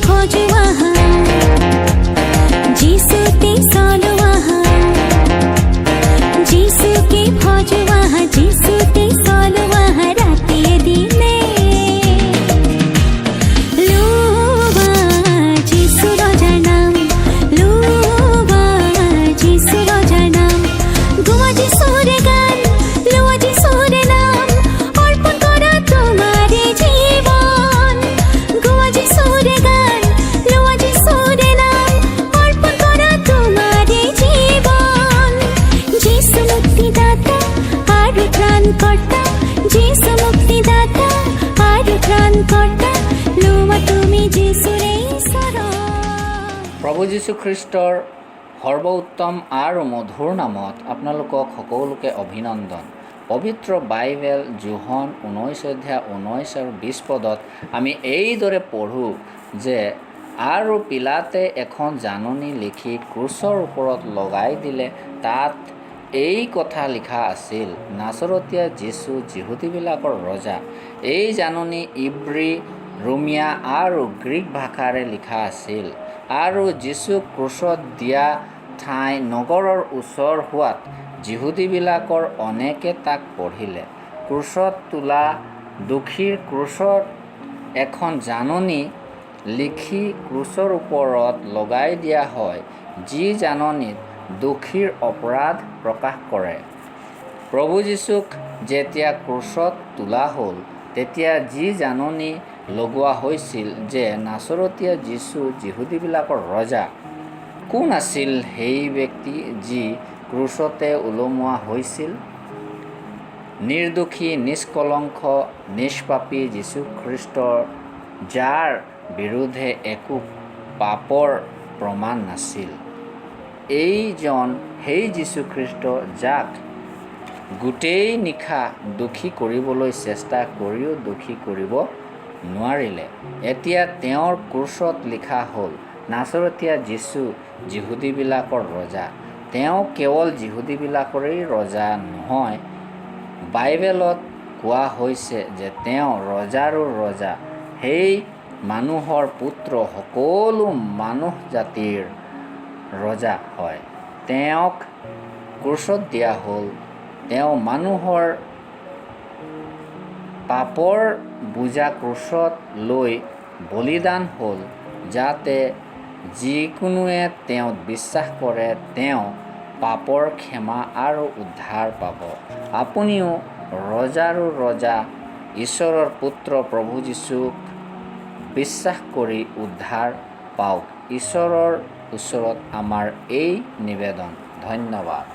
खोजु आहा जीसु ते सोलो आहा जीसु के खोजु आहा जीसु ते सोलो आहा रातिए दिने लुवा जीसु रजा नाम लुवा जीसु रजा नाम गुवा जीसु रे गान लुवा जीसु रे नाम अर्पण करा तुम्हारे जीवन गुवा जीसु रे गान लुवा जीसु रे नाम अर्पण करा तुम्हारे जीवन जीसु मुक्तिदाता आरु त्राणकर्ता जीसु मुक्तिदाता आरु त्राणकर्ता लुवा तुमी जीसु रे शरण প্ৰভু যীশু খ্ৰীষ্টৰ সৰ্বোত্তম আৰু মধুৰ নামত আপোনালোকক সকলোকে অভিনন্দন। পবিত্ৰ বাইবেল যোহন 19 আৰু 20 পদত আমি এইদৰে পঢ়োঁ যে আৰু পিলাতে এখন জাননী লিখি ক্ৰুচৰ ওপৰত লগাই দিলে। তাত এই কথা লিখা আছিল, নাচৰতীয়া যীশু যিহুদীবিলাকৰ ৰজা। এই জাননী ইব্ৰী, ৰোমিয়া আৰু গ্ৰীক ভাষাৰে লিখা আছিল আৰু যীশুক ক্ৰুচত দিয়া ঠাই নগৰৰ ওচৰ হোৱাত যিহুদীবিলাকৰ অনেকে তাক পঢ়িলে। ক্ৰুচত তোলা দোষীৰ ক্ৰুচত এখন জাননী লিখি ক্ৰুচৰ ওপৰত লগাই দিয়া হয়, যি জাননীত দোষীৰ অপৰাধ প্ৰকাশ কৰে। প্ৰভু যীশুক যেতিয়া ক্ৰুচত তোলা হ'ল, তেতিয়া যি জাননী লগোৱা হৈছিল যে নাচৰতীয়া যীশু যিহুদীবিলাকৰ ৰজা। কোন আছিল সেই ব্যক্তি যি ক্ৰুচতে ওলমোৱা হৈছিল? নিৰ্দোষী, নিষ্কলংক, নিষ্পাপী যীশুখ্ৰীষ্ট, যাৰ বিৰুদ্ধে একো পাপৰ প্ৰমাণ নাছিল। এইজন সেই যীশুখ্ৰীষ্ট যাক গোটেই নিশা দোষী কৰিবলৈ চেষ্টা কৰিও দোষী কৰিব নোৱাৰিলে। এতিয়া তেওঁৰ ক্ৰুচত লিখা হ'ল, নাচৰতীয়া যীশু যিহুদীবিলাকৰ ৰজা। তেওঁ কেৱল যিহুদীবিলাকৰেই ৰজা নহয়, বাইবেলত কোৱা হৈছে যে তেওঁ ৰজাৰো ৰজা, সেই মানুহৰ পুত্ৰ, সকলো মানুহ জাতিৰ ৰজা হয়। তেওঁক ক্ৰুচত দিয়া হ'ল। তেওঁ মানুহৰ পাপৰ বোজা ক্ৰুচত লৈ বলিদান হ'ল, যাতে যিকোনোৱে তেওঁত বিশ্বাস কৰে তেওঁ পাপৰ ক্ষমা আৰু উদ্ধাৰ পাব। আপুনিও ৰজাৰো ৰজা, ঈশ্বৰৰ পুত্ৰ প্ৰভু যীশুক বিশ্বাস কৰি উদ্ধাৰ পাওক। ঈশ্বৰৰ ওচৰত আমাৰ এই নিবেদন। ধন্যবাদ।